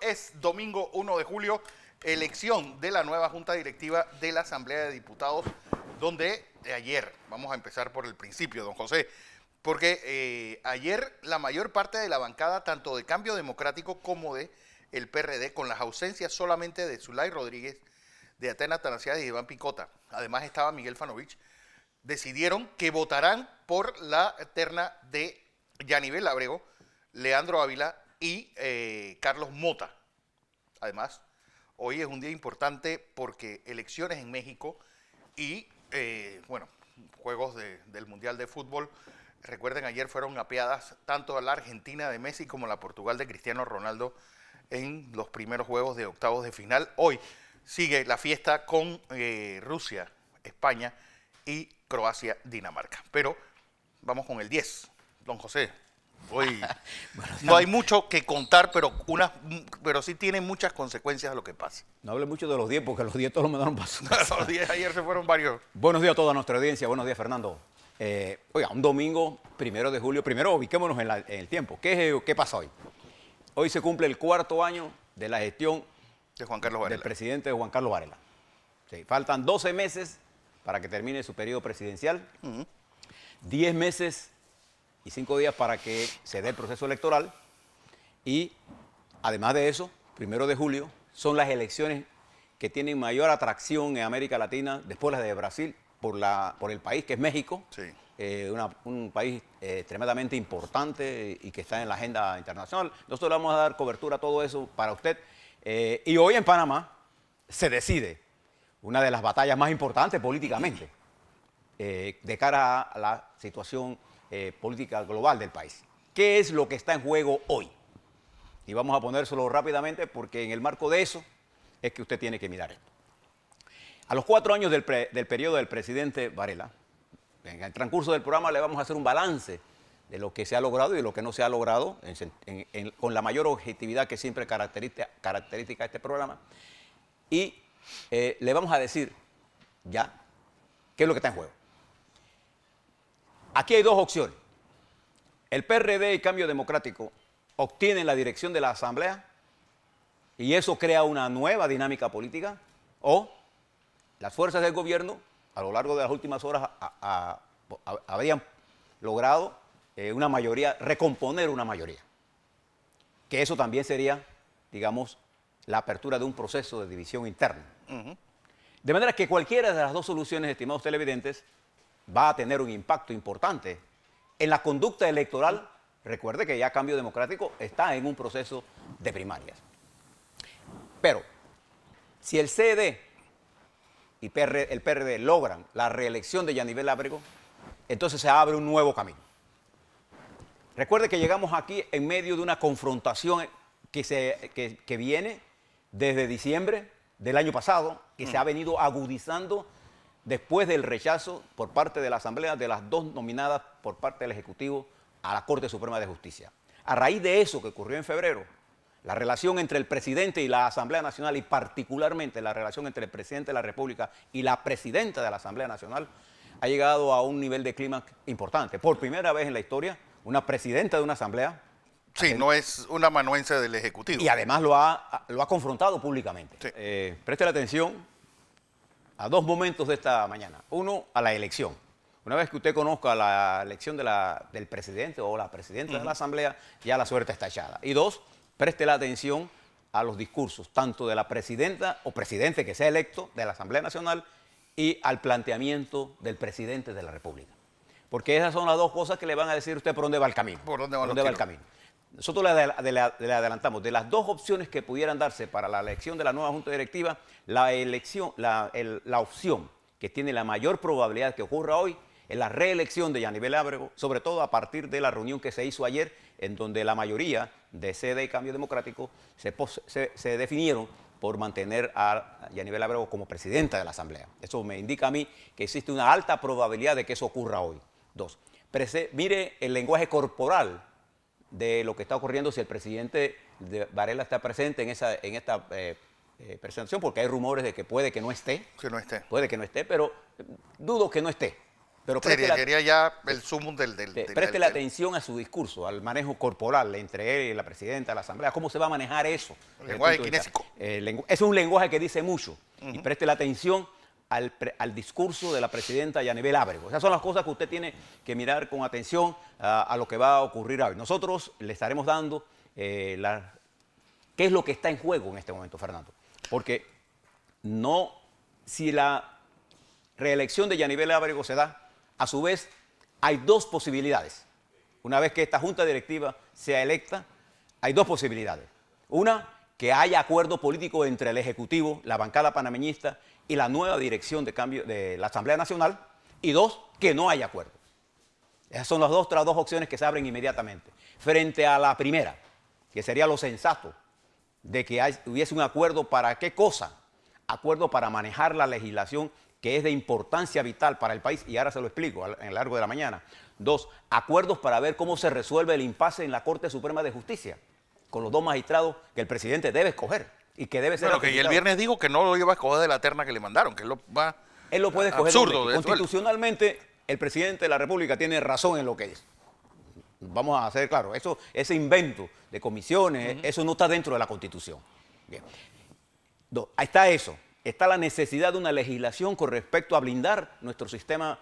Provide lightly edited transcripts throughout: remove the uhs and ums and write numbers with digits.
Es domingo 1 de julio, elección de la nueva Junta Directiva de la Asamblea de Diputados, donde ayer, vamos a empezar por el principio, don José, porque ayer la mayor parte de la bancada, tanto de Cambio Democrático como de el PRD, con las ausencias solamente de Zulay Rodríguez, de Atenas Tanasiades y de Iván Picota, además estaba Miguel Fanovich, decidieron que votarán por la terna de Yanivel Ábrego, Leandro Ávila y Carlos Mota. Además, hoy es un día importante porque elecciones en México y, bueno, juegos del Mundial de Fútbol. Recuerden, ayer fueron apeadas tanto a la Argentina de Messi como a la Portugal de Cristiano Ronaldo en los primeros juegos de octavos de final. Hoy sigue la fiesta con Rusia, España y Croacia, Dinamarca. Pero vamos con el 10, don José. Hoy bueno, no hay mucho que contar, pero sí tiene muchas consecuencias lo que pasa. No hable mucho de los 10, porque los 10 todos los mandaron paso. Los 10 ayer se fueron varios. Buenos días a toda nuestra audiencia. Buenos días, Fernando. Oiga, un domingo 1 de julio. Primero, ubiquémonos en el tiempo. ¿Qué pasa hoy? Hoy se cumple el 4º año de la gestión de Juan Carlos Varela, del presidente Juan Carlos Varela. Sí, faltan 12 meses para que termine su periodo presidencial, 10 meses y 5 días para que se dé el proceso electoral y, además de eso, 1 de julio son las elecciones que tienen mayor atracción en América Latina, después las de Brasil, por el país que es México, sí. Un país extremadamente importante y que está en la agenda internacional. Nosotros le vamos a dar cobertura a todo eso para usted. Y hoy en Panamá se decide una de las batallas más importantes políticamente de cara a la situación política global del país. ¿Qué es lo que está en juego hoy? Y vamos a ponérselo rápidamente porque en el marco de eso es que usted tiene que mirar esto. A los 4 años del periodo del presidente Varela, en el transcurso del programa le vamos a hacer un balance de lo que se ha logrado y de lo que no se ha logrado con la mayor objetividad que siempre caracteriza este programa. Y le vamos a decir ya qué es lo que está en juego. Aquí hay dos opciones. El PRD y Cambio Democrático obtienen la dirección de la Asamblea y eso crea una nueva dinámica política, o las fuerzas del gobierno a lo largo de las últimas horas habrían logrado una mayoría, recomponer una mayoría. Que eso también sería, digamos, la apertura de un proceso de división interna. De manera que cualquiera de las dos soluciones, estimados televidentes, va a tener un impacto importante en la conducta electoral. Recuerde que ya Cambio Democrático está en un proceso de primarias. Pero, si el CD y el PRD logran la reelección de Yanivel Ábrego, entonces se abre un nuevo camino. Recuerde que llegamos aquí en medio de una confrontación que viene desde diciembre del año pasado, que se ha venido agudizando después del rechazo por parte de la Asamblea de las dos nominadas por parte del Ejecutivo a la Corte Suprema de Justicia. A raíz de eso que ocurrió en febrero, la relación entre el presidente y la Asamblea Nacional, y particularmente la relación entre el presidente de la República y la presidenta de la Asamblea Nacional, ha llegado a un nivel de clímax importante. Por primera vez en la historia, una presidenta de una Asamblea... Sí, no es una amanuense del Ejecutivo. Y además lo ha confrontado públicamente. Sí. Preste la atención a dos momentos de esta mañana. Uno, a la elección. Una vez que usted conozca la elección del presidente o la presidenta de la Asamblea, ya la suerte está echada. Y dos, preste la atención a los discursos, tanto de la presidenta o presidente que sea electo de la Asamblea Nacional y al planteamiento del presidente de la República. Porque esas son las dos cosas que le van a decir a usted por dónde va el camino. ¿Por dónde va el camino? Nosotros le adelantamos de las dos opciones que pudieran darse para la elección de la nueva Junta Directiva, la opción que tiene la mayor probabilidad que ocurra hoy es la reelección de Yanivel Ábrego, sobre todo a partir de la reunión que se hizo ayer, en donde la mayoría de CD y Cambio Democrático se definieron por mantener a Yanivel Ábrego como presidenta de la Asamblea. Eso me indica a mí que existe una alta probabilidad de que eso ocurra hoy. Dos, mire el lenguaje corporal de lo que está ocurriendo si el presidente de Varela está presente en esta presentación, porque hay rumores de que puede que no esté. Que no esté. Puede que no esté, pero dudo que no esté. Pero sería ya el sumum préstele atención a su discurso, al manejo corporal entre él y la presidenta de la Asamblea. ¿Cómo se va a manejar eso? El lenguaje kinésico. Es un lenguaje que dice mucho. Y préstele atención al discurso de la presidenta Yanibel Ábrego. Esas son las cosas que usted tiene que mirar con atención a lo que va a ocurrir hoy. Nosotros le estaremos dando qué es lo que está en juego en este momento, Fernando. Porque si la reelección de Yanibel Ábrego se da, a su vez, hay dos posibilidades. Una vez que esta junta directiva sea electa, hay dos posibilidades. Una, que haya acuerdo político entre el Ejecutivo, la bancada panameñista y la nueva dirección de cambio de la Asamblea Nacional. Y dos, que no haya acuerdo. Esas son las otras dos opciones que se abren inmediatamente. Frente a la primera, que sería lo sensato, de que hubiese un acuerdo para qué cosa. Acuerdo para manejar la legislación que es de importancia vital para el país, y ahora se lo explico en el largo de la mañana. Dos, acuerdos para ver cómo se resuelve el impasse en la Corte Suprema de Justicia, con los dos magistrados que el presidente debe escoger y que debe ser bueno, que el viernes dijo que no lo iba a escoger de la terna que le mandaron, que él lo puede escoger. Absurdo. Constitucionalmente, el presidente de la República tiene razón en lo que dice. Vamos a hacer claro, ese invento de comisiones, eso no está dentro de la Constitución. Bien. Ahí está eso. Está la necesidad de una legislación con respecto a blindar nuestro sistema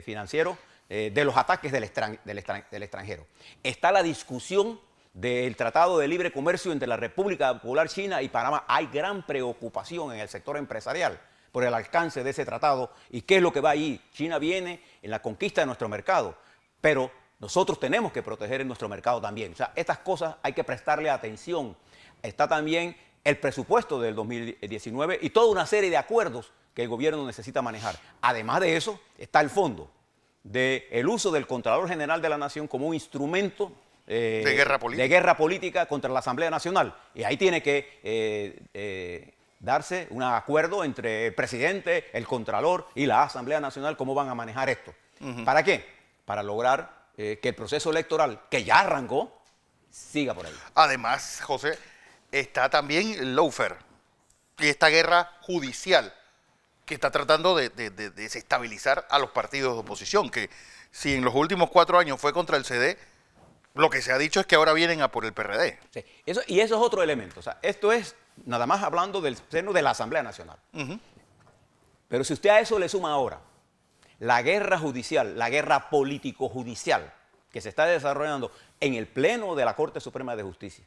financiero de los ataques del extranjero. Está la discusión del Tratado de Libre Comercio entre la República Popular China y Panamá. Hay gran preocupación en el sector empresarial por el alcance de ese tratado y qué es lo que va ahí. China viene en la conquista de nuestro mercado, pero nosotros tenemos que proteger nuestro mercado también. O sea, estas cosas hay que prestarle atención. Está también el presupuesto del 2019 y toda una serie de acuerdos que el gobierno necesita manejar. Además de eso, está el fondo del uso del Contralor General de la Nación como un instrumento de guerra política contra la Asamblea Nacional. Y ahí tiene que darse un acuerdo entre el presidente, el Contralor y la Asamblea Nacional, cómo van a manejar esto. ¿Para qué? Para lograr que el proceso electoral, que ya arrancó, siga por ahí. Además, José, está también el lawfare y esta guerra judicial que está tratando de desestabilizar a los partidos de oposición, que si en los últimos 4 años fue contra el CD, lo que se ha dicho es que ahora vienen a por el PRD. Sí, eso es otro elemento. O sea, esto es nada más hablando del seno de la Asamblea Nacional. Pero si usted a eso le suma ahora la guerra judicial, la guerra político-judicial que se está desarrollando en el Pleno de la Corte Suprema de Justicia,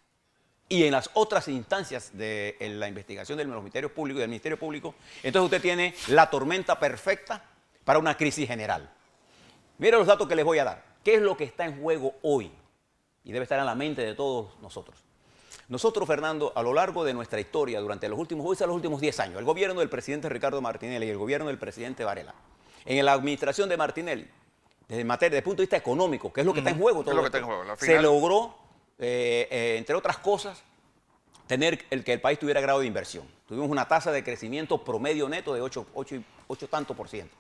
y en las otras instancias de la investigación del Ministerio Público y del Ministerio Público, entonces usted tiene la tormenta perfecta para una crisis general. Mire los datos que les voy a dar. ¿Qué es lo que está en juego hoy? Y debe estar en la mente de todos nosotros. Nosotros, Fernando, a lo largo de nuestra historia, durante los últimos 10 años, el gobierno del presidente Ricardo Martinelli y el gobierno del presidente Varela, en la administración de Martinelli, desde el punto de vista económico, que es lo que está en juego, se logró entre otras cosas, tener que el país tuviera grado de inversión. Tuvimos una tasa de crecimiento promedio neto de 8 tanto por ciento.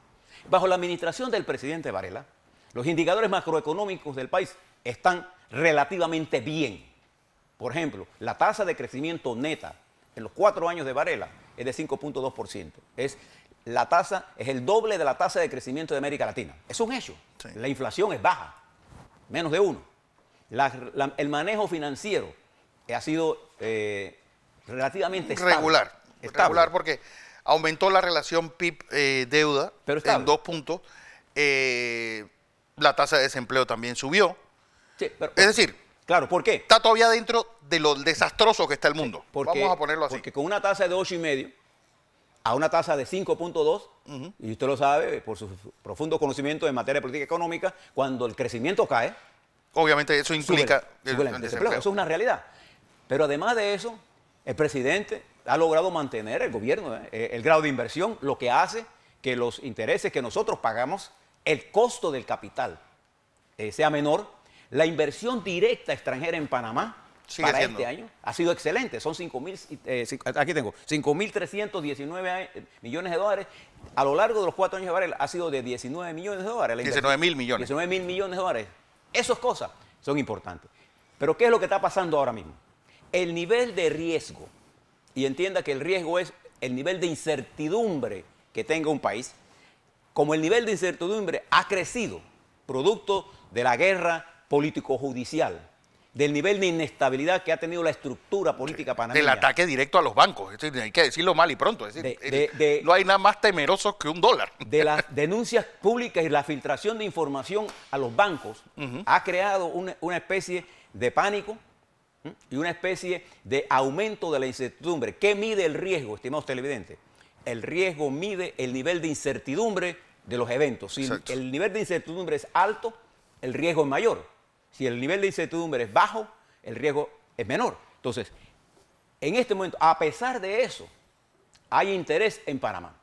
Bajo la administración del presidente Varela, los indicadores macroeconómicos del país están relativamente bien. Por ejemplo, la tasa de crecimiento neta en los 4 años de Varela es de 5.2%. Es el doble de la tasa de crecimiento de América Latina. Es un hecho. Sí. La inflación es baja, menos de 1. El manejo financiero ha sido relativamente estable. Regular porque aumentó la relación PIB-deuda en 2 puntos. La tasa de desempleo también subió. Sí, pero, es decir, claro, ¿por qué? Está todavía dentro de lo desastroso que está el mundo. Sí, vamos a ponerlo así. Porque con una tasa de 8,5 a una tasa de 5.2, y usted lo sabe por su profundo conocimiento en materia de política económica, cuando el crecimiento cae, obviamente eso implica el desempleo. Eso es una realidad. Pero además de eso, el presidente ha logrado mantener el gobierno, el grado de inversión, lo que hace que los intereses que nosotros pagamos, el costo del capital sea menor. La inversión directa extranjera en Panamá para este año ha sido excelente. Son 5.319 millones de dólares. A lo largo de los 4 años de Varela ha sido de 19 millones de dólares. 19.000 millones. 19.000 millones de dólares. Esas cosas son importantes. Pero ¿qué es lo que está pasando ahora mismo? El nivel de riesgo, y entienda que el riesgo es el nivel de incertidumbre que tenga un país, como el nivel de incertidumbre ha crecido, producto de la guerra político-judicial, del nivel de inestabilidad que ha tenido la estructura política panameña. Del ataque directo a los bancos, es decir, hay que decirlo mal y pronto. Es decir, no hay nada más temeroso que un dólar. De las denuncias públicas y la filtración de información a los bancos, ha creado una especie de pánico y una especie de aumento de la incertidumbre. ¿Qué mide el riesgo, estimados televidentes? El riesgo mide el nivel de incertidumbre de los eventos. Si el nivel de incertidumbre es alto, el riesgo es mayor. Si el nivel de incertidumbre es bajo, el riesgo es menor. Entonces, en este momento, a pesar de eso, hay interés en Panamá.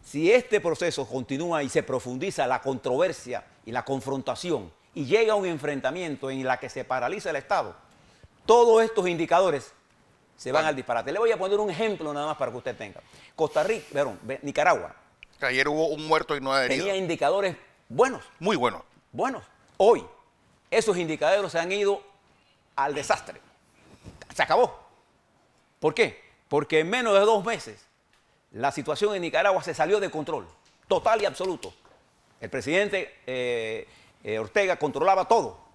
Si este proceso continúa y se profundiza la controversia y la confrontación y llega a un enfrentamiento en la que se paraliza el Estado, todos estos indicadores se van al disparate. Le voy a poner un ejemplo nada más para que usted tenga. Costa Rica, perdón, Nicaragua. Ayer hubo un muerto y 9 heridos. Tenía indicadores buenos. Muy buenos. Buenos. Hoy, esos indicadores se han ido al desastre. Se acabó. ¿Por qué? Porque en menos de 2 meses la situación en Nicaragua se salió de control, total y absoluto. El presidente Ortega controlaba todo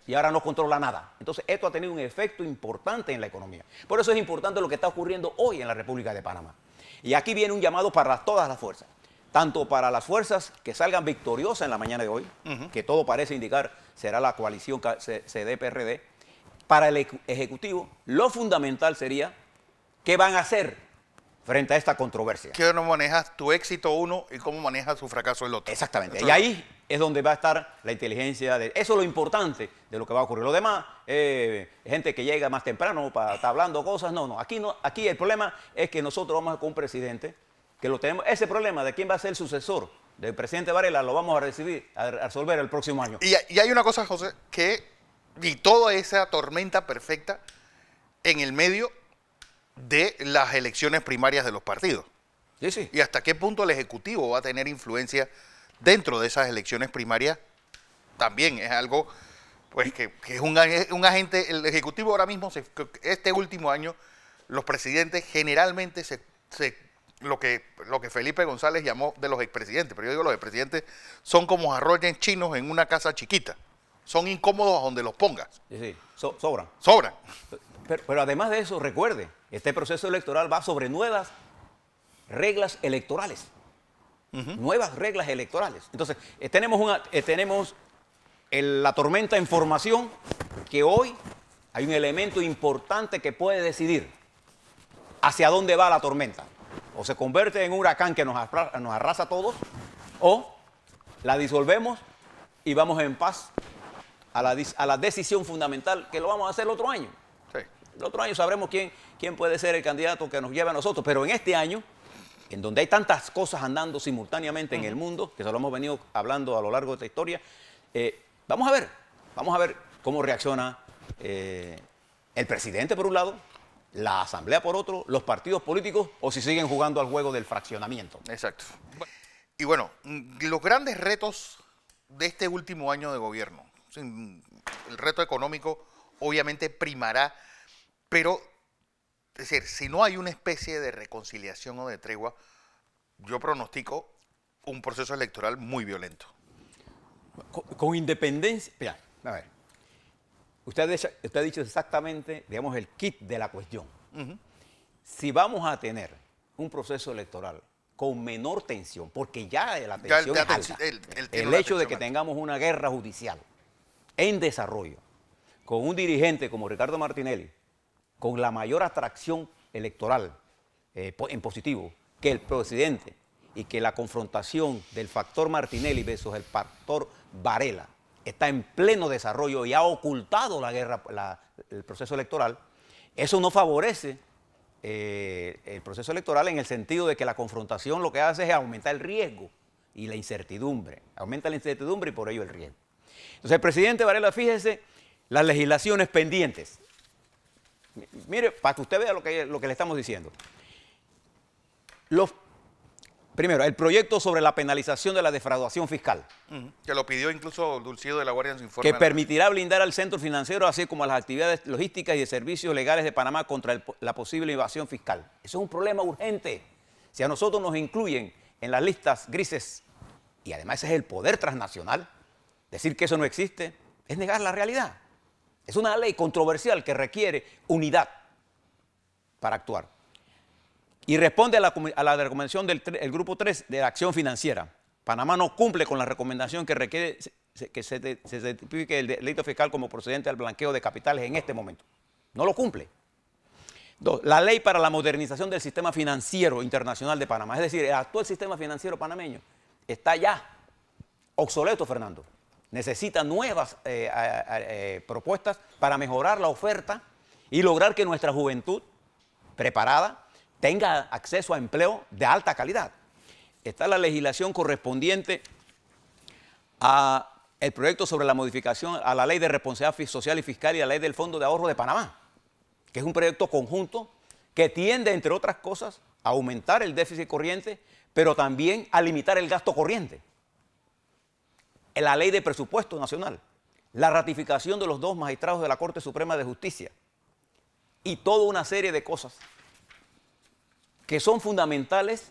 y ahora no controla nada. Entonces esto ha tenido un efecto importante en la economía. Por eso es importante lo que está ocurriendo hoy en la República de Panamá. Y aquí viene un llamado para todas las fuerzas, tanto para las fuerzas que salgan victoriosas en la mañana de hoy, que todo parece indicar será la coalición CD-PRD, para el Ejecutivo lo fundamental sería qué van a hacer frente a esta controversia. ¿Qué no manejas tu éxito uno y cómo manejas su fracaso el otro? Exactamente. Y ahí es donde va a estar la inteligencia. Eso es lo importante de lo que va a ocurrir. Lo demás, gente que llega más temprano para estar hablando cosas, no. Aquí el problema es que nosotros vamos con un presidente que lo tenemos. Ese problema de quién va a ser el sucesor del presidente Varela lo vamos a resolver el próximo año. Y hay una cosa, José, y toda esa tormenta perfecta en el medio de las elecciones primarias de los partidos. Sí, sí. Y hasta qué punto el Ejecutivo va a tener influencia dentro de esas elecciones primarias también es algo pues que es un agente. El Ejecutivo ahora mismo, este último año, los presidentes generalmente lo que Felipe González llamó de los expresidentes, pero yo digo los expresidentes son como arroyos chinos en una casa chiquita. Son incómodos a donde los pongas. Sí, sobran. Sobran. Pero además de eso, recuerde, este proceso electoral va sobre nuevas reglas electorales. Nuevas reglas electorales. Entonces, tenemos la tormenta en formación, que hoy hay un elemento importante que puede decidir hacia dónde va la tormenta. O se convierte en un huracán que nos arrasa a todos, o la disolvemos y vamos en paz a la decisión fundamental, que lo vamos a hacer el otro año. Sí. El otro año sabremos quién puede ser el candidato que nos lleve a nosotros, pero en este año, en donde hay tantas cosas andando simultáneamente en el mundo, que se lo hemos venido hablando a lo largo de esta historia, vamos a ver cómo reacciona el presidente por un lado, la asamblea por otro, los partidos políticos, o si siguen jugando al juego del fraccionamiento. Exacto. Y bueno, los grandes retos de este último año de gobierno, el reto económico obviamente primará, pero es decir, si no hay una especie de reconciliación o de tregua, yo pronostico un proceso electoral muy violento. Con independencia, mira, a ver, usted ha dicho exactamente, digamos, el kit de la cuestión. Si vamos a tener un proceso electoral con menor tensión, porque ya la tensión es alta, el hecho de que tengamos una guerra judicial en desarrollo, con un dirigente como Ricardo Martinelli, con la mayor atracción electoral en positivo que el presidente, y que la confrontación del factor Martinelli versus el factor Varela está en pleno desarrollo y ha ocultado la guerra, el proceso electoral, eso no favorece el proceso electoral en el sentido de que la confrontación lo que hace es aumentar el riesgo y la incertidumbre. Aumenta la incertidumbre y por ello el riesgo. Entonces el presidente Varela, fíjese, las legislaciones pendientes. Mire, para que usted vea lo que le estamos diciendo. Primero, el proyecto sobre la penalización de la defraudación fiscal. Que lo pidió incluso Dulcido de la Guardia en su informe. Que permitirá blindar al centro financiero, así como a las actividades logísticas y de servicios legales de Panamá contra la posible evasión fiscal. Eso es un problema urgente. Si a nosotros nos incluyen en las listas grises y además ese es el poder transnacional, decir que eso no existe es negar la realidad. Es una ley controversial que requiere unidad para actuar. Y responde a la recomendación del grupo 3 de la acción financiera. Panamá no cumple con la recomendación que requiere que se certifique el delito fiscal como procedente del blanqueo de capitales en este momento. No lo cumple. 2. La ley para la modernización del sistema financiero internacional de Panamá. Es decir, el actual sistema financiero panameño está ya obsoleto, Fernando. Necesita nuevas propuestas para mejorar la oferta y lograr que nuestra juventud preparada tenga acceso a empleo de alta calidad. Está la legislación correspondiente a el proyecto sobre la modificación a la Ley de Responsabilidad Social y Fiscal y a la Ley del Fondo de Ahorro de Panamá, que es un proyecto conjunto que tiende, entre otras cosas, a aumentar el déficit corriente, pero también a limitar el gasto corriente. La Ley de Presupuesto Nacional, la ratificación de los 2 magistrados de la Corte Suprema de Justicia y toda una serie de cosas que son fundamentales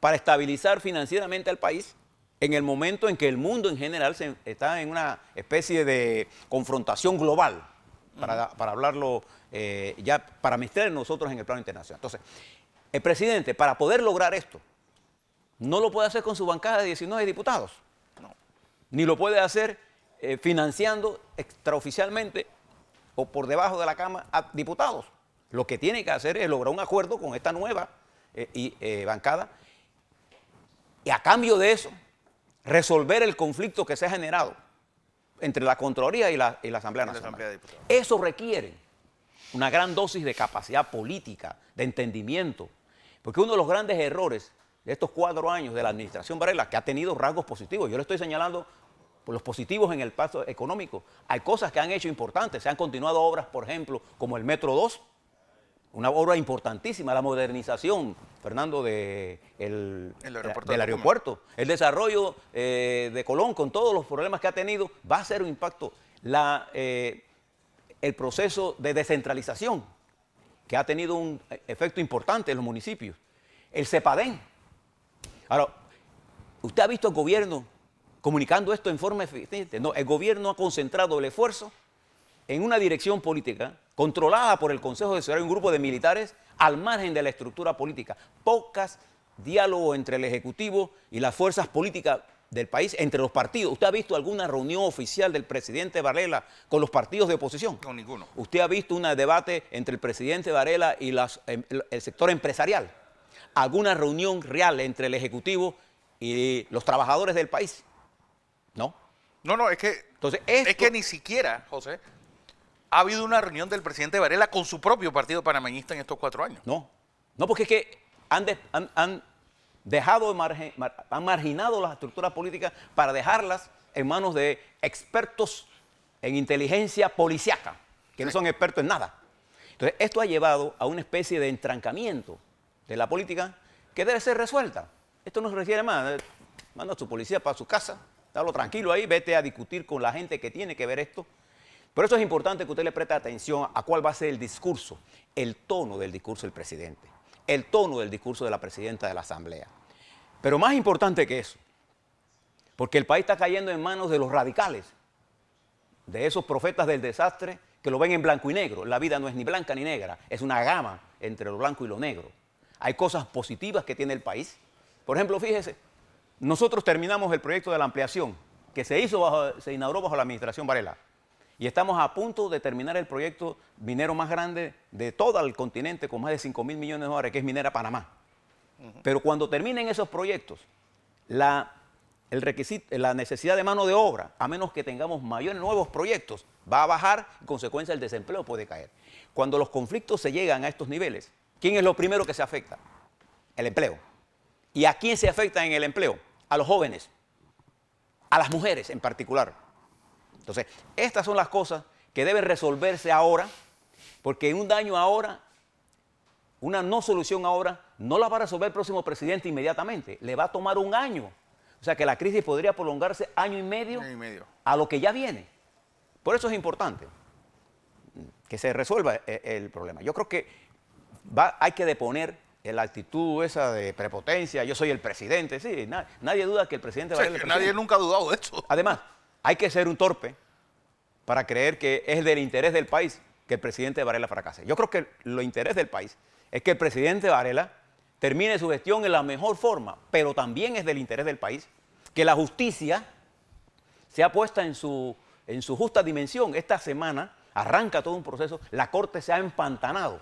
para estabilizar financieramente al país en el momento en que el mundo en general está en una especie de confrontación global, para hablarlo ya, para meter nosotros en el plano internacional. Entonces, el presidente, para poder lograr esto, no lo puede hacer con su bancada de 19 diputados, no, ni lo puede hacer financiando extraoficialmente o por debajo de la cama a diputados. Lo que tiene que hacer es lograr un acuerdo con esta nueva bancada y a cambio de eso resolver el conflicto que se ha generado entre la Contraloría y la Asamblea Nacional. Eso requiere una gran dosis de capacidad política, de entendimiento, porque uno de los grandes errores de estos 4 años de la administración Varela, que ha tenido rasgos positivos, yo le estoy señalando por los positivos en el paso económico, hay cosas que han hecho importantes, se han continuado obras, por ejemplo, como el Metro 2, una obra importantísima, la modernización, Fernando, del aeropuerto, el desarrollo de Colón con todos los problemas que ha tenido, va a ser un impacto. El proceso de descentralización, que ha tenido un efecto importante en los municipios. El CEPADEN. Ahora, ¿usted ha visto el gobierno comunicando esto en forma eficiente? No, el gobierno ha concentrado el esfuerzo en una dirección política controlada por el Consejo de Seguridad, un grupo de militares al margen de la estructura política. Pocas diálogo entre el Ejecutivo y las fuerzas políticas del país, entre los partidos. ¿Usted ha visto alguna reunión oficial del presidente Varela con los partidos de oposición? No, ninguno. ¿Usted ha visto un debate entre el presidente Varela y el sector empresarial? ¿Alguna reunión real entre el Ejecutivo y los trabajadores del país? ¿No? No, es que, entonces, es que ni siquiera, José, ha habido una reunión del presidente Varela con su propio partido panameñista en estos 4 años. No, porque es que han marginado las estructuras políticas para dejarlas en manos de expertos en inteligencia policíaca, que no son expertos en nada. Entonces, esto ha llevado a una especie de entrancamiento de la política que debe ser resuelta. Esto no se refiere más, manda a su policía para su casa, déjalo tranquilo ahí, vete a discutir con la gente que tiene que ver esto. Por eso es importante que usted le preste atención a cuál va a ser el discurso, el tono del discurso del presidente, el tono del discurso de la presidenta de la Asamblea. Pero más importante que eso, porque el país está cayendo en manos de los radicales, de esos profetas del desastre que lo ven en blanco y negro. La vida no es ni blanca ni negra, es una gama entre lo blanco y lo negro. Hay cosas positivas que tiene el país. Por ejemplo, fíjese, nosotros terminamos el proyecto de la ampliación que se inauguró bajo la administración Varela. Y estamos a punto de terminar el proyecto minero más grande de todo el continente, con más de 5.000 millones de dólares, que es Minera Panamá. Pero cuando terminen esos proyectos, la necesidad de mano de obra, a menos que tengamos mayores nuevos proyectos, va a bajar, en consecuencia el desempleo puede caer. Cuando los conflictos se llegan a estos niveles, ¿quién es lo primero que se afecta? El empleo. ¿Y a quién se afecta en el empleo? A los jóvenes, a las mujeres en particular. Entonces, estas son las cosas que deben resolverse ahora, porque un daño ahora, una no solución ahora, no la va a resolver el próximo presidente inmediatamente. Le va a tomar 1 año. O sea que la crisis podría prolongarse 1 año y medio a lo que ya viene. Por eso es importante que se resuelva el problema. Yo creo que hay que deponer la actitud esa de prepotencia, yo soy el presidente, sí, nadie duda que el presidente O sea, Varela es el nadie presidente. nunca ha dudado de eso. Además, hay que ser un torpe para creer que es del interés del país que el presidente Varela fracase. Yo creo que lo interés del país es que el presidente Varela termine su gestión en la mejor forma, pero también es del interés del país que la justicia sea puesta en su justa dimensión. Esta semana arranca todo un proceso, la Corte se ha empantanado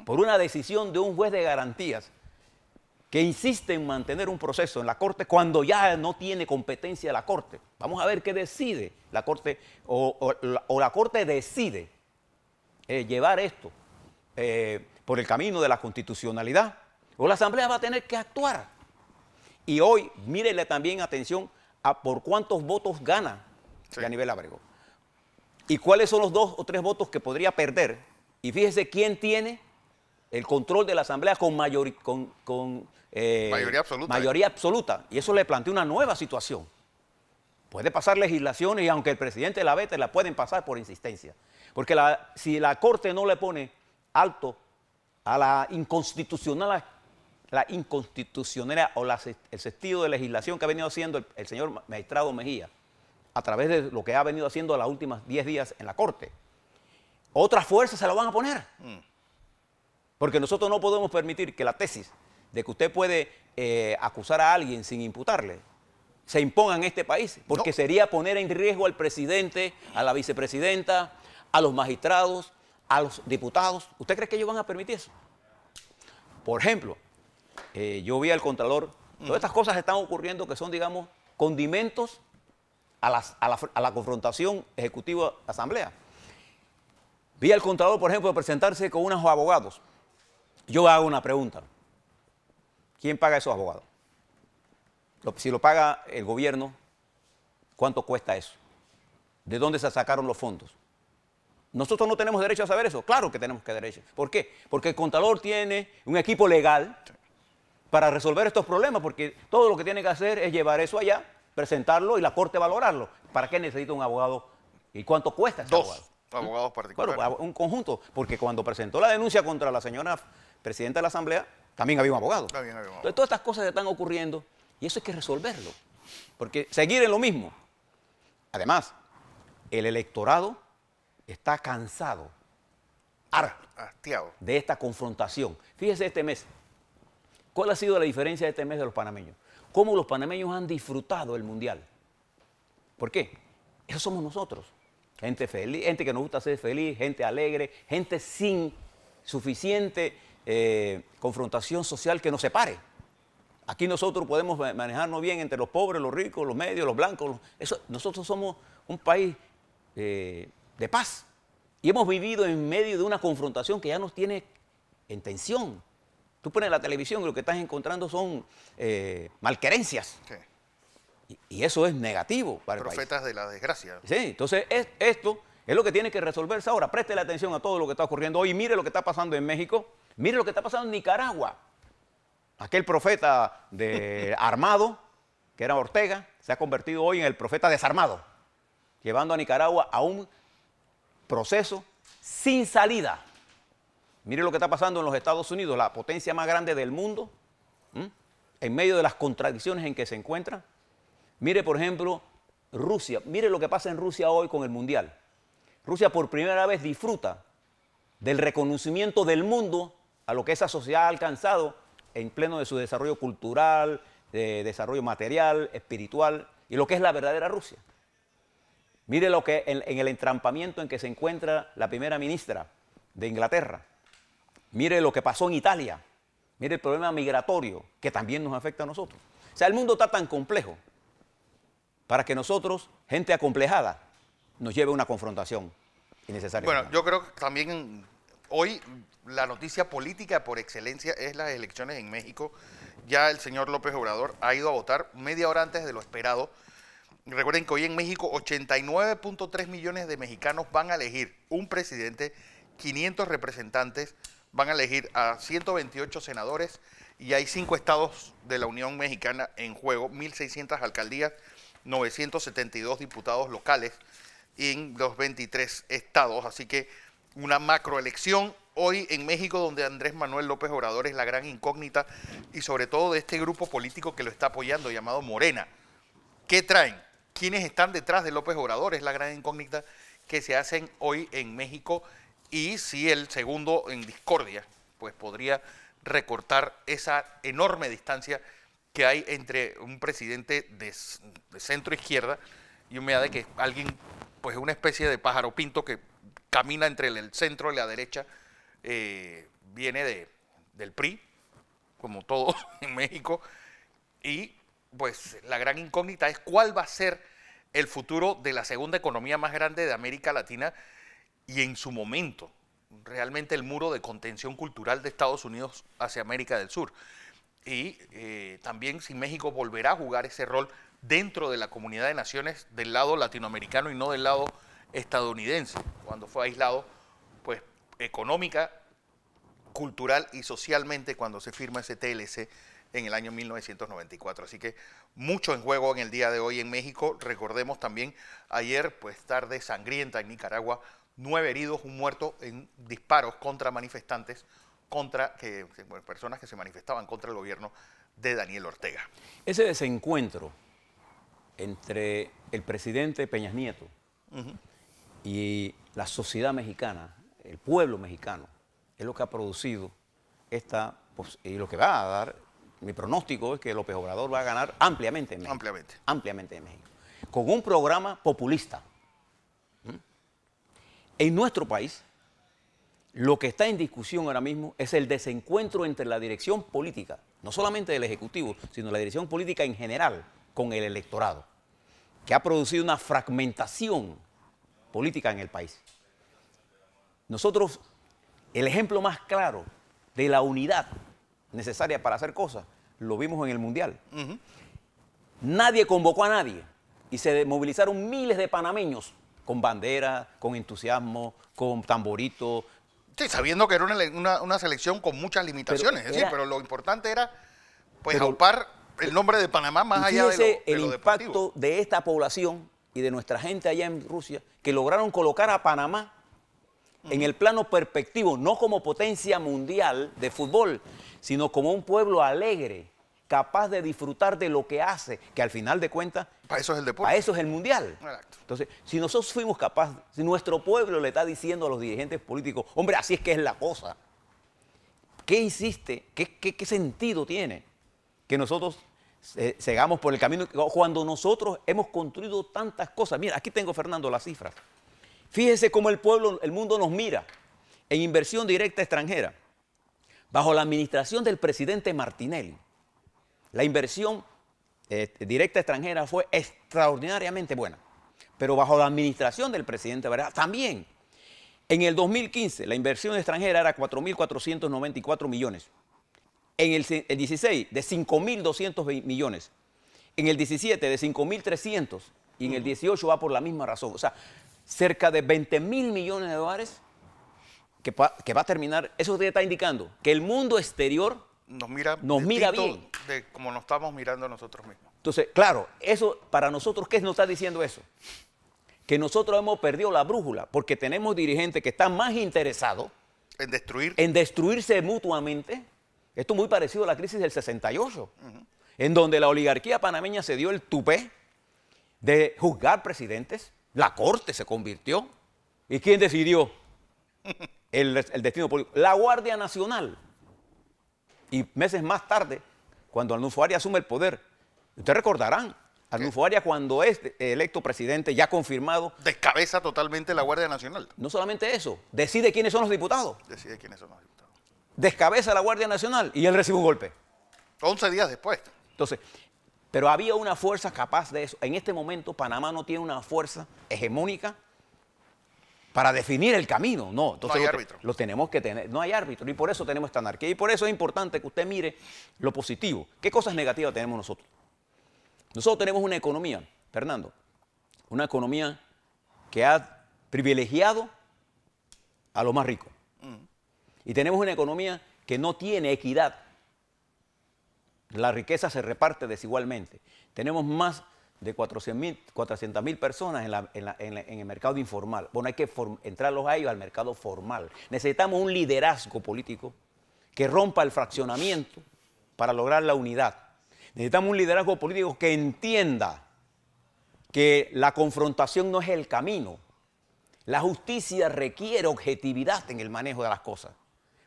por una decisión de un juez de garantías que insiste en mantener un proceso en la Corte cuando ya no tiene competencia la Corte. Vamos a ver qué decide la Corte, o la Corte decide llevar esto por el camino de la constitucionalidad, o la Asamblea va a tener que actuar. Y hoy, mírenle también atención a por cuántos votos gana Yanivel Ábrego. Y cuáles son los 2 o 3 votos que podría perder. Y fíjese quién tiene el control de la Asamblea con mayoría absoluta. Mayoría absoluta. Y eso le plantea una nueva situación. Puede pasar legislaciones y aunque el presidente la vete, la pueden pasar por insistencia. Porque si la Corte no le pone alto a la inconstitucionalidad o el sentido de legislación que ha venido haciendo el señor magistrado Mejía, a través de lo que ha venido haciendo los últimos 10 días en la Corte, otras fuerzas se la van a poner. Porque nosotros no podemos permitir que la tesis de que usted puede acusar a alguien sin imputarle se imponga en este país, porque sería poner en riesgo al presidente, a la vicepresidenta, a los magistrados, a los diputados. ¿Usted cree que ellos van a permitir eso? Por ejemplo, yo vi al Contralor, todas estas cosas están ocurriendo que son, digamos, condimentos a la confrontación ejecutivo-asamblea. Vi al Contralor, por ejemplo, presentarse con unos abogados. Yo hago una pregunta. ¿Quién paga esos abogados? Si lo paga el gobierno, ¿cuánto cuesta eso? ¿De dónde se sacaron los fondos? ¿Nosotros no tenemos derecho a saber eso? Claro que tenemos que derecho. ¿Por qué? Porque el Contralor tiene un equipo legal para resolver estos problemas, porque todo lo que tiene que hacer es llevar eso allá, presentarlo y la Corte valorarlo. ¿Para qué necesita un abogado? ¿Y cuánto cuesta ese abogado? Abogados particulares. Bueno, un conjunto, porque cuando presentó la denuncia contra la señora presidenta de la Asamblea, también había un abogado. Entonces, todas estas cosas están ocurriendo y eso hay que resolverlo, porque seguir en lo mismo. Además, el electorado está cansado, hastiado de esta confrontación. Fíjese este mes, ¿cuál ha sido la diferencia de este mes de los panameños? ¿Cómo los panameños han disfrutado el Mundial? ¿Por qué? Eso somos nosotros. Gente feliz, gente que nos gusta ser feliz, gente alegre, gente sin suficiente confrontación social que nos separe. Aquí nosotros podemos manejarnos bien entre los pobres, los ricos, los medios, los blancos. Nosotros somos un país de paz. Y hemos vivido en medio de una confrontación que ya nos tiene en tensión. Tú pones la televisión y lo que estás encontrando son malquerencias. Sí. Y eso es negativo para el país. Profetas de la desgracia. Sí, entonces esto es lo que tiene que resolverse ahora. Préstele atención a todo lo que está ocurriendo hoy. Mire lo que está pasando en México. Mire lo que está pasando en Nicaragua. Aquel profeta armado, que era Ortega, se ha convertido hoy en el profeta desarmado, llevando a Nicaragua a un proceso sin salida. Mire lo que está pasando en los Estados Unidos, la potencia más grande del mundo, en medio de las contradicciones en que se encuentra. Mire, por ejemplo, Rusia. Mire lo que pasa en Rusia hoy con el Mundial. Rusia por primera vez disfruta del reconocimiento del mundo a lo que esa sociedad ha alcanzado en pleno de su desarrollo cultural, de desarrollo material, espiritual, y lo que es la verdadera Rusia. Mire lo que en el entrampamiento en que se encuentra la primera ministra de Inglaterra. Mire lo que pasó en Italia. Mire el problema migratorio que también nos afecta a nosotros. O sea, el mundo está tan complejo para que nosotros, gente acomplejada, nos lleve a una confrontación innecesaria. Bueno, yo creo que también hoy la noticia política por excelencia es las elecciones en México. Ya el señor López Obrador ha ido a votar media hora antes de lo esperado. Recuerden que hoy en México 89.3 millones de mexicanos van a elegir un presidente, 500 representantes, van a elegir a 128 senadores y hay 5 estados de la Unión Mexicana en juego, 1.600 alcaldías, 972 diputados locales en los 23 estados. Así que una macroelección hoy en México donde Andrés Manuel López Obrador es la gran incógnita y sobre todo de este grupo político que lo está apoyando llamado Morena. ¿Qué traen? ¿Quiénes están detrás de López Obrador? Es la gran incógnita que se hacen hoy en México y si el segundo en discordia pues podría recortar esa enorme distancia que hay entre un presidente de centro izquierda y un MEA de que es alguien, pues una especie de pájaro pinto que camina entre el centro y la derecha, viene del PRI, como todos en México, y pues la gran incógnita es cuál va a ser el futuro de la segunda economía más grande de América Latina y en su momento, realmente el muro de contención cultural de Estados Unidos hacia América del Sur. Y también si México volverá a jugar ese rol dentro de la comunidad de naciones del lado latinoamericano y no del lado estadounidense, cuando fue aislado, pues económica, cultural y socialmente cuando se firma ese TLC en el año 1994. Así que mucho en juego en el día de hoy en México. Recordemos también ayer, pues tarde sangrienta en Nicaragua, 9 heridos, un muerto en disparos contra manifestantes, personas que se manifestaban contra el gobierno de Daniel Ortega. Ese desencuentro entre el presidente Peña Nieto y la sociedad mexicana, el pueblo mexicano, es lo que ha producido y lo que va a dar. Mi pronóstico es que López Obrador va a ganar ampliamente en México. Ampliamente en México. Con un programa populista. En nuestro país, lo que está en discusión ahora mismo es el desencuentro entre la dirección política, no solamente del Ejecutivo, sino la dirección política en general, con el electorado, que ha producido una fragmentación política en el país. Nosotros, el ejemplo más claro de la unidad necesaria para hacer cosas, lo vimos en el Mundial. Nadie convocó a nadie y se movilizaron miles de panameños con bandera, con entusiasmo, con tamborito. Sí, sabiendo que era una selección con muchas limitaciones, pero lo importante era pues aupar el nombre de Panamá más allá de lo deportivo. El impacto de esta población y de nuestra gente allá en Rusia, que lograron colocar a Panamá en el plano perspectivo, no como potencia mundial de fútbol, sino como un pueblo alegre, capaz de disfrutar de lo que hace, que al final de cuentas... Para eso es el deporte. Para eso es el mundial. Exacto. Entonces, si nosotros fuimos capaces, si nuestro pueblo le está diciendo a los dirigentes políticos, hombre, así es que es la cosa, ¿qué hiciste? ¿Qué sentido tiene que nosotros sigamos por el camino cuando nosotros hemos construido tantas cosas? Mira, aquí tengo, Fernando, las cifras. Fíjese cómo el mundo nos mira en inversión directa extranjera. Bajo la administración del presidente Martinelli, la inversión directa extranjera fue extraordinariamente buena. Pero bajo la administración del presidente Varela también. En el 2015, la inversión extranjera era 4.494 millones. En el 16, de 5.200 millones. En el 17, de 5.300. Y en el 18 va por la misma razón. O sea, cerca de 20.000 millones de dólares que va a terminar. Eso te está indicando que el mundo exterior nos mira bien. De como nos estamos mirando nosotros mismos. Entonces, claro, eso para nosotros, ¿qué nos está diciendo eso? Que nosotros hemos perdido la brújula porque tenemos dirigentes que están más interesados en destruirse mutuamente. Esto es muy parecido a la crisis del 68, en donde la oligarquía panameña se dio el tupé de juzgar presidentes. La Corte se convirtió. ¿Y quién decidió el destino político? La Guardia Nacional. Y meses más tarde, cuando Arnulfo Arias asume el poder, ustedes recordarán, Arnulfo Arias cuando es electo presidente, ya confirmado. Descabeza totalmente la Guardia Nacional. No solamente eso, decide quiénes son los diputados. Decide quiénes son los diputados. Descabeza la Guardia Nacional y él recibe un golpe. 11 días después. Entonces, pero había una fuerza capaz de eso. En este momento Panamá no tiene una fuerza hegemónica para definir el camino. No, entonces no hay árbitro. Lo tenemos que tener. No hay árbitro y por eso tenemos esta anarquía. Y por eso es importante que usted mire lo positivo. ¿Qué cosas negativas tenemos nosotros? Nosotros tenemos una economía, Fernando, una economía que ha privilegiado a los más ricos. Y tenemos una economía que no tiene equidad. La riqueza se reparte desigualmente. Tenemos más de 400.000 personas en el mercado informal. Bueno, hay que entrarlos a ellos al mercado formal. Necesitamos un liderazgo político que rompa el fraccionamiento para lograr la unidad. Necesitamos un liderazgo político que entienda que la confrontación no es el camino. La justicia requiere objetividad en el manejo de las cosas.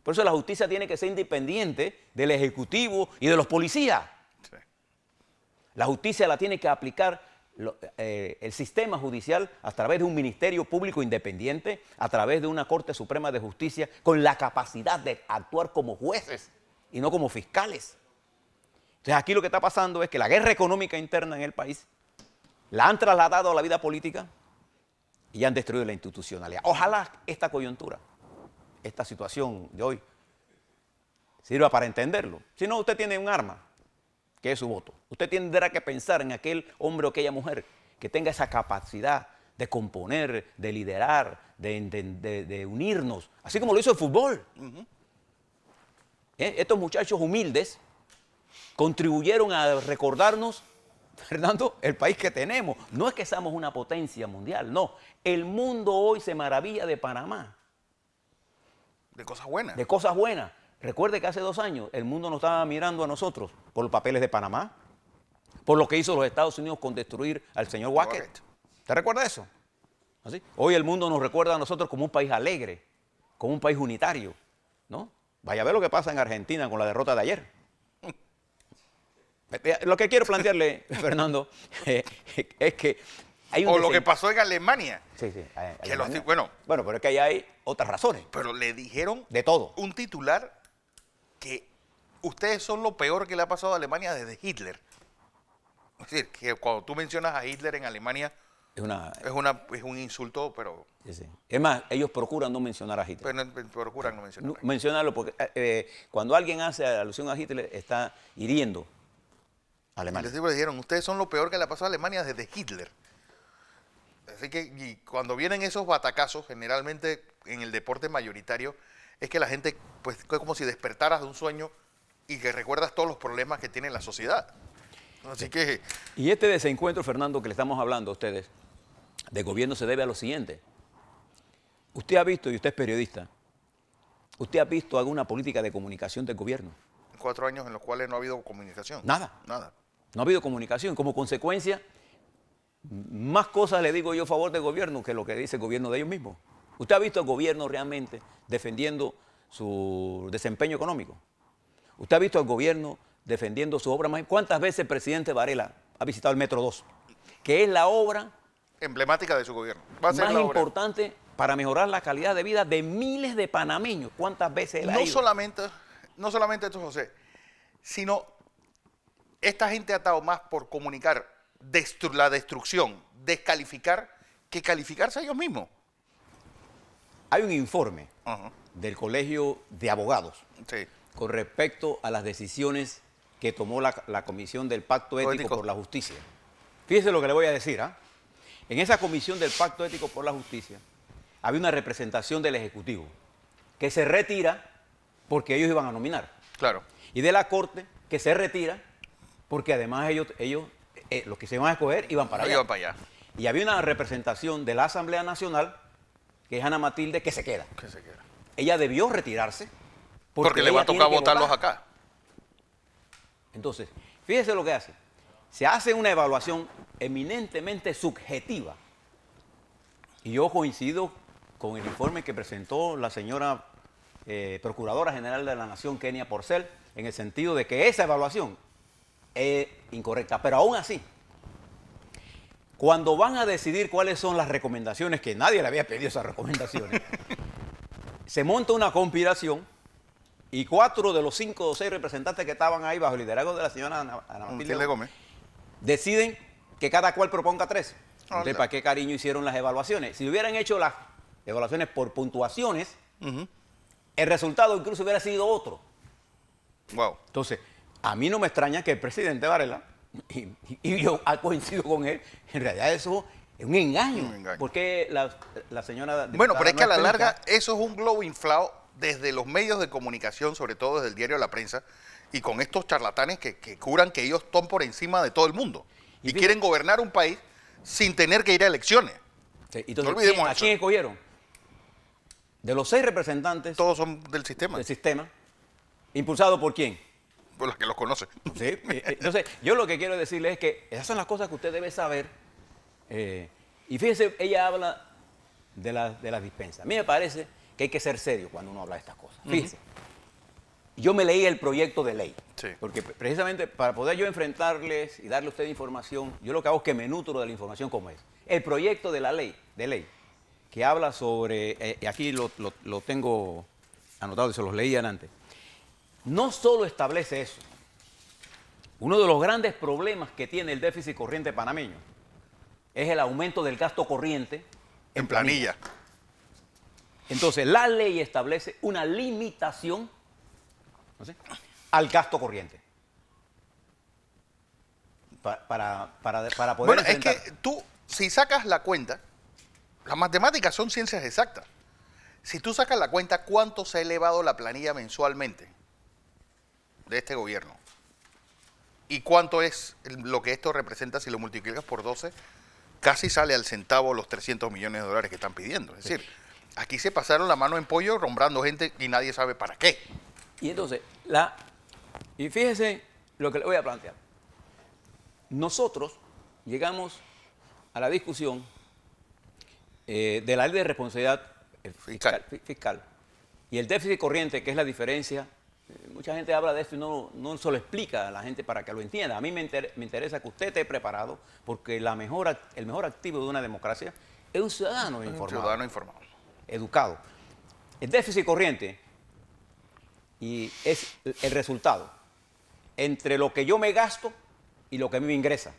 Por eso la justicia tiene que ser independiente del Ejecutivo y de los policías. Sí. La justicia la tiene que aplicar el sistema judicial a través de un ministerio público independiente, a través de una Corte Suprema de Justicia con la capacidad de actuar como jueces y no como fiscales. Entonces aquí lo que está pasando es que la guerra económica interna en el país la han trasladado a la vida política y han destruido la institucionalidad. Ojalá esta coyuntura, esta situación de hoy, sirva para entenderlo. Si no, usted tiene un arma, que es su voto. Usted tendrá que pensar en aquel hombre o aquella mujer que tenga esa capacidad de componer, de liderar, de unirnos, así como lo hizo el fútbol. Estos muchachos humildes contribuyeron a recordarnos, Fernando, el país que tenemos. No es que seamos una potencia mundial, no. El mundo hoy se maravilla de Panamá. De cosas buenas. De cosas buenas. Recuerde que hace 2 años el mundo nos estaba mirando a nosotros por los papeles de Panamá, por lo que hizo los Estados Unidos con destruir al señor Wackett. ¿Te recuerda eso? ¿Así? Hoy el mundo nos recuerda a nosotros como un país alegre, como un país unitario, ¿no? Vaya a ver lo que pasa en Argentina con la derrota de ayer. Lo que quiero plantearle, Fernando, es que hay un... O lo que pasó en Alemania. Sí, sí. Que bueno, pero es que ahí hay otras razones. Pero le dijeron... De todo. Un titular que ustedes son lo peor que le ha pasado a Alemania desde Hitler. Es decir, que cuando tú mencionas a Hitler en Alemania, es un insulto, pero... Sí, sí. Es más, ellos procuran no mencionar a Hitler. Pero procuran no mencionarlo. Mencionarlo porque cuando alguien hace alusión a Hitler, está hiriendo a Alemania. Les dijeron, ustedes son lo peor que le ha pasado a Alemania desde Hitler. Así que y cuando vienen esos batacazos, generalmente en el deporte mayoritario, es que la gente, pues, es como si despertaras de un sueño y que recuerdas todos los problemas que tiene la sociedad. Así que... Y este desencuentro, Fernando, que le estamos hablando a ustedes, de gobierno se debe a lo siguiente. Usted ha visto, y usted es periodista, ¿usted ha visto alguna política de comunicación del gobierno? 4 años en los cuales no ha habido comunicación. Nada. Nada. No ha habido comunicación. Como consecuencia, más cosas le digo yo a favor del gobierno que lo que dice el gobierno de ellos mismos. ¿Usted ha visto al gobierno realmente defendiendo su desempeño económico? ¿Usted ha visto al gobierno defendiendo su obra? ¿Cuántas veces el presidente Varela ha visitado el Metro 2? Que es la obra emblemática de su gobierno. Más importante para mejorar la calidad de vida de miles de panameños. ¿Cuántas veces él ha ido? No solamente esto, José, sino esta gente ha estado más por comunicar la destrucción, descalificar, que calificarse a ellos mismos. Hay un informe del Colegio de Abogados con respecto a las decisiones que tomó la Comisión del Pacto Ético por la Justicia. Fíjese lo que le voy a decir. En esa Comisión del Pacto Ético por la Justicia había una representación del Ejecutivo que se retira porque ellos iban a nominar. Claro. Y de la Corte que se retira porque además ellos los que se iban a escoger iban para allá. Iban para allá. Y había una representación de la Asamblea Nacional, que es Ana Matilde, que se queda. Que se queda. Ella debió retirarse. Porque le va a tocar votarlos acá. Entonces, fíjese lo que hace. Se hace una evaluación eminentemente subjetiva. Y yo coincido con el informe que presentó la señora Procuradora General de la Nación, Kenia Porcel, en el sentido de que esa evaluación es incorrecta. Pero aún así, cuando van a decidir cuáles son las recomendaciones, que nadie le había pedido esas recomendaciones, se monta una conspiración y 4 de los 5 o 6 representantes que estaban ahí bajo el liderazgo de la señora Ana Matilde Gómez deciden que cada cual proponga 3. Entonces, ¿para qué cariño hicieron las evaluaciones? Si hubieran hecho las evaluaciones por puntuaciones, el resultado incluso hubiera sido otro. Wow. Entonces, a mí no me extraña que el presidente Varela, y yo coincido con él, en realidad eso es un engaño. Porque la señora... Bueno, pero es que a la larga eso es un globo inflado desde los medios de comunicación, sobre todo desde el diario La Prensa, y con estos charlatanes que juran que ellos están por encima de todo el mundo. Y quieren gobernar un país sin tener que ir a elecciones. Sí, entonces, No olvidemos ¿a eso. quién escogieron? De los 6 representantes Todos son del sistema, ¿impulsado por quién? por los que los conocen. ¿Sí? Entonces, yo lo que quiero decirle es que esas son las cosas que usted debe saber. Y fíjese, ella habla de las dispensas. A mí me parece que hay que ser serio cuando uno habla de estas cosas. Fíjese, yo me leí el proyecto de ley, Sí. porque precisamente para poder yo enfrentarles y darle a usted información, yo lo que hago es que me nutro de la información como es. El proyecto de la ley, que habla sobre, aquí lo tengo anotado y se los leí antes, no solo establece eso. Uno de los grandes problemas que tiene el déficit corriente panameño es el aumento del gasto corriente En planilla. Entonces, la ley establece una limitación, ¿no sé?, al gasto corriente. Para poder Bueno, es enfrentar. que tú, si sacas la cuenta, las matemáticas son ciencias exactas. Si tú sacas la cuenta, ¿cuánto se ha elevado la planilla mensualmente de este gobierno? ¿Y cuánto es lo que esto representa si lo multiplicas por 12? Casi sale al centavo los 300 millones de dólares que están pidiendo. Es decir, aquí se pasaron la mano en pollo nombrando gente y nadie sabe para qué. Y entonces, y fíjese lo que le voy a plantear. Nosotros llegamos a la discusión de la ley de responsabilidad fiscal y el déficit corriente, que es la diferencia. Mucha gente habla de esto y no se lo explica a la gente para que lo entienda. A mí me interesa que usted esté preparado, porque el mejor activo de una democracia es un ciudadano informado. Un ciudadano informado. Educado. El déficit corriente y es el resultado entre lo que yo me gasto y lo que a mí me ingresa.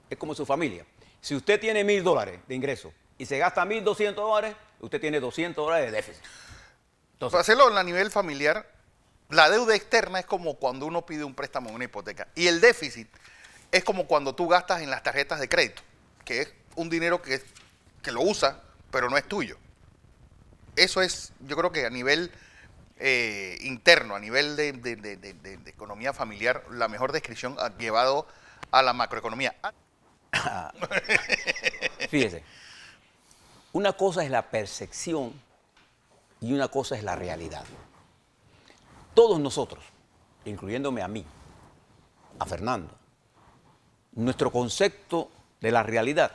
Es como su familia. Si usted tiene $1,000 de ingreso y se gasta $1,200, usted tiene $200 de déficit. Entonces, Para hacerlo a nivel familiar, la deuda externa es como cuando uno pide un préstamo en una hipoteca. Y el déficit es como cuando tú gastas en las tarjetas de crédito, que es un dinero que lo usas, pero no es tuyo. Eso es, yo creo que a nivel interno, a nivel de economía familiar, la mejor descripción ha llevado a la macroeconomía. fíjese, una cosa es la percepción y una cosa es la realidad. Todos nosotros, incluyéndome a mí, a Fernando, nuestro concepto de la realidad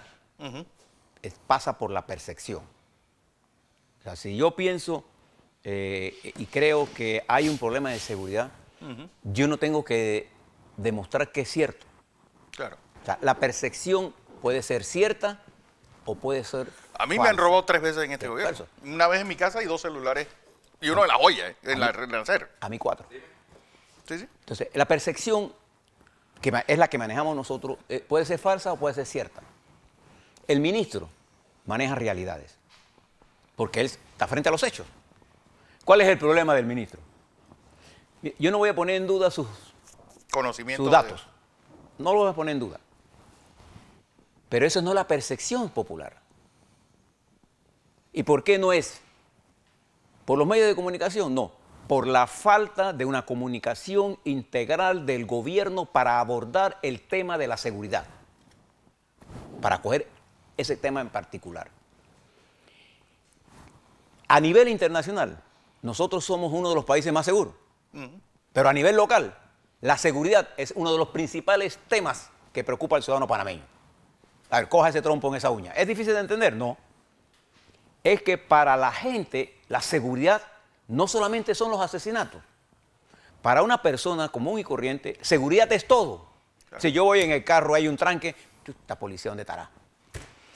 pasa por la percepción. O sea, si yo pienso y creo que hay un problema de seguridad, yo no tengo que demostrar que es cierto. Claro. O sea, la percepción puede ser cierta o puede ser A mí falsa. me han robado 3 veces en este Sí, gobierno. falso. Una vez en mi casa y 2 celulares. Y uno de la joya, en la renacer. A mí 4. Sí, sí. Entonces, la percepción, que es la que manejamos nosotros, puede ser falsa o puede ser cierta. El ministro maneja realidades, porque él está frente a los hechos. ¿Cuál es el problema del ministro? Yo no voy a poner en duda sus Conocimiento. datos. No lo voy a poner en duda. Pero eso no es la percepción popular. ¿Y por qué no es? ¿Por los medios de comunicación? No. Por la falta de una comunicación integral del gobierno para abordar el tema de la seguridad. Para coger ese tema en particular. A nivel internacional, nosotros somos uno de los países más seguros. Pero a nivel local, la seguridad es uno de los principales temas que preocupa al ciudadano panameño. A ver, coja ese trompo en esa uña. ¿Es difícil de entender? No. Es que para la gente, la seguridad no solamente son los asesinatos. Para una persona común y corriente, seguridad es todo. Claro. Si yo voy en el carro, hay un tranque, ¿esta policía dónde estará?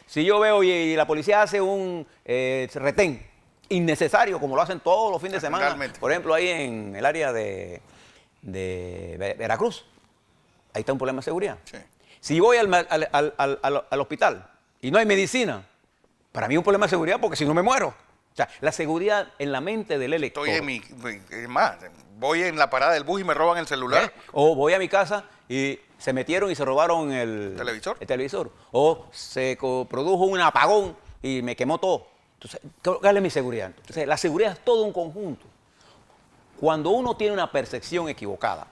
Si yo veo y la policía hace un retén innecesario, como lo hacen todos los fines de semana, por ejemplo, ahí en el área de Veracruz, ahí está un problema de seguridad. Sí. Si voy al hospital y no hay medicina, para mí es un problema de seguridad porque si no me muero. O sea, la seguridad en la mente del elector. Es más, voy en la parada del bus y me roban el celular. O voy a mi casa y se metieron y se robaron el televisor. O se produjo un apagón y me quemó todo. Entonces, ¿cuál es mi seguridad? Entonces, la seguridad es todo un conjunto. Cuando uno tiene una percepción equivocada,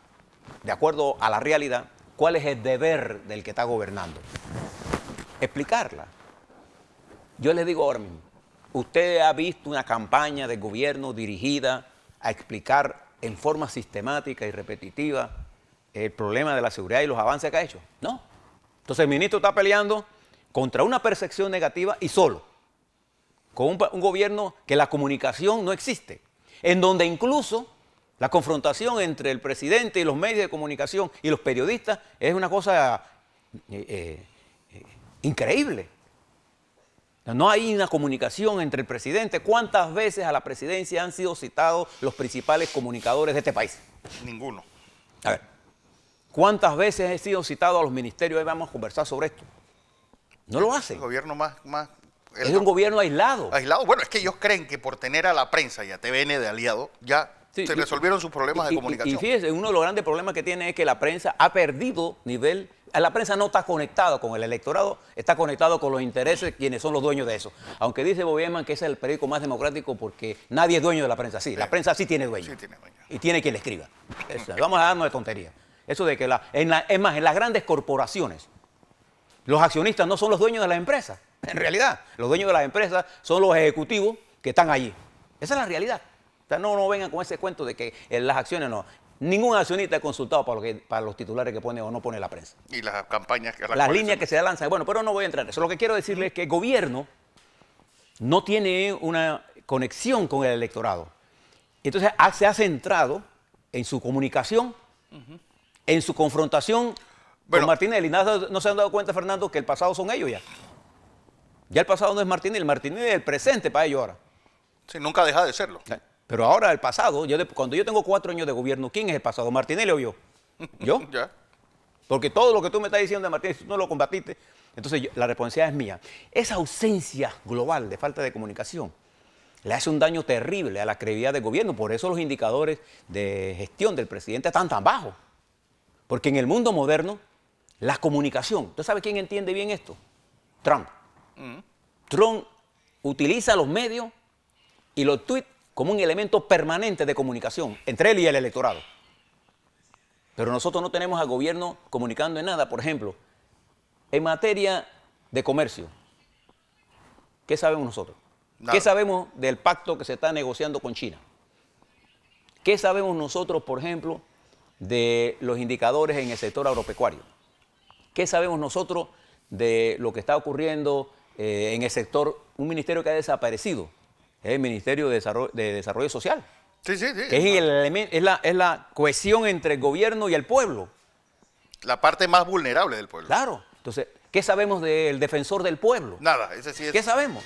de acuerdo a la realidad, ¿cuál es el deber del que está gobernando? Explicarla. Yo les digo ahora mismo, usted ha visto una campaña de gobierno dirigida a explicar en forma sistemática y repetitiva el problema de la seguridad y los avances que ha hecho. No. Entonces el ministro está peleando contra una percepción negativa y solo, con un gobierno que la comunicación no existe, en donde incluso la confrontación entre el presidente y los medios de comunicación y los periodistas es una cosa increíble. No hay una comunicación entre el presidente. ¿Cuántas veces a la presidencia han sido citados los principales comunicadores de este país? Ninguno. A ver, ¿cuántas veces han sido citados a los ministerios? Hoy vamos a conversar sobre esto. No lo hacen. El gobierno más es un gobierno aislado. Aislado. Bueno, es que ellos creen que por tener a la prensa y a TVN de aliado ya se resolvieron sus problemas de comunicación. Y fíjese, uno de los grandes problemas que tiene es que la prensa ha perdido nivel. La prensa no está conectada con el electorado, está conectado con los intereses de quienes son los dueños de eso. Aunque dice Bobieman que es el periódico más democrático porque nadie es dueño de la prensa. Sí, la prensa sí tiene dueño. Sí tiene dueño. Y tiene quien le escriba. Vamos a darnos de tontería. Eso de que, es más, en las grandes corporaciones, los accionistas no son los dueños de las empresas. En realidad, los dueños de las empresas son los ejecutivos que están allí. Esa es la realidad. O sea, no vengan con ese cuento de que las acciones no. Ningún accionista es consultado para los titulares que pone o no pone la prensa. Y las campañas que las líneas que se lanzan. Bueno, pero no voy a entrar en eso. Lo que quiero decirles es que el gobierno no tiene una conexión con el electorado. Entonces se ha centrado en su comunicación, en su confrontación con Martinelli. No se han dado cuenta, Fernando, que el pasado son ellos ya. Ya el pasado no es Martinelli, el Martinelli es el presente para ellos ahora. Sí, nunca deja de serlo. Pero ahora el pasado, cuando yo tengo 4 años de gobierno, ¿quién es el pasado? ¿Martinelli o yo? ¿Yo? Ya. Porque todo lo que tú me estás diciendo de Martinelli, tú no lo combatiste, entonces la responsabilidad es mía. Esa ausencia global de falta de comunicación le hace un daño terrible a la credibilidad del gobierno. Por eso los indicadores de gestión del presidente están tan bajos. Porque en el mundo moderno, la comunicación, ¿usted sabe quién entiende bien esto? Trump. Trump utiliza los medios y los tweets como un elemento permanente de comunicación entre él y el electorado. Pero nosotros no tenemos al gobierno comunicando en nada. Por ejemplo, en materia de comercio, ¿qué sabemos nosotros? Nada. ¿Qué sabemos del pacto que se está negociando con China? ¿Qué sabemos nosotros, por ejemplo, de los indicadores en el sector agropecuario? ¿Qué sabemos nosotros de lo que está ocurriendo en el sector, un ministerio que ha desaparecido? Es el Ministerio de Desarrollo Social. Sí. Que es la cohesión entre el gobierno y el pueblo. La parte más vulnerable del pueblo. Claro. Entonces, ¿qué sabemos del defensor del pueblo? Nada, ese sí es. ¿Qué sabemos?